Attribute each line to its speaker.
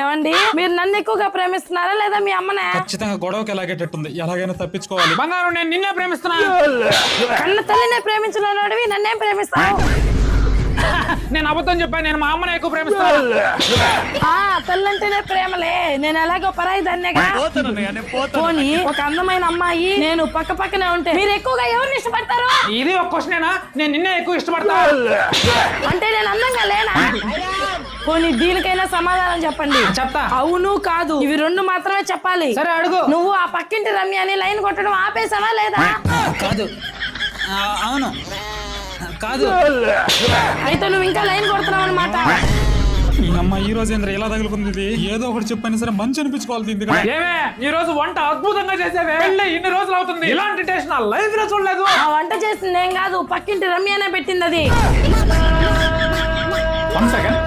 Speaker 1: ఏమండి మీరు నన్ను ఎక్కువగా ప్రేమిస్తున్నారా లేదా మీ అమ్మనే?
Speaker 2: ఖచ్చితంగా గొడవకి ఎలాగేటట్టుంది, ఎలాగైనా తప్పించుకోవాలి. బంగారం నేను నిన్నే ప్రేమిస్తున్నా.
Speaker 1: కన్న తల్లినే ప్రేమించినోడివి నన్నేం ప్రేమిస్తావు?
Speaker 2: నేను అబద్ధం చెప్పాను, నేను మా అమ్మనే ఎక్కువ ప్రేమిస్తాను.
Speaker 1: తల్లంటేనే ప్రేమలే, నేను ఎలాగో పరాయి దాన్నేగా. పోనీ ఒక అందమైన అమ్మాయి నేను పక్క పక్కనే ఉంటే మీరు ఎక్కువగా ఎవరిని ఇష్టపడతారు?
Speaker 2: ఇది ఒక క్వశ్చనేనా? నేను నిన్నే ఎక్కువ ఇష్టపడతా.
Speaker 1: అంటే నేను అందంగా లేనా? పోనీ దీనికైనా సమాధానం చెప్పండి.
Speaker 2: చెప్తా.
Speaker 1: అవును కాదు ఇవి రెండు మాత్రమే చెప్పాలి.
Speaker 2: సరే అడుగు.
Speaker 1: నువ్వు ఆ పక్కింటి రమ్య అని లైన్ కొట్టడం ఆపేసావా లేదా?
Speaker 2: కాదు. అవును కాదు.
Speaker 1: అయితే నువ్వు ఇంకా లైన్ కొడుతున్నావు అనమాట.
Speaker 2: ఈ అమ్మ ఈ రోజు ఏంద్ర ఇలా తగులుకుంది? ఇది ఏదో ఒకటి చెప్పని సరే మంచి అనిపించుకోవాలి. ఏమే ఈ రోజు వంట అద్భుతంగా చేసేవే. ఇన్ని రోజులు అవుతుంది, ఇలాంటి టేస్ట్ నా లైఫ్ లో చూడలేదు.
Speaker 1: ఆ వంట చేసింది ఏం కాదు, పక్కింటి రమ్యనే పెట్టింది అది.
Speaker 2: 1 సెకండ్.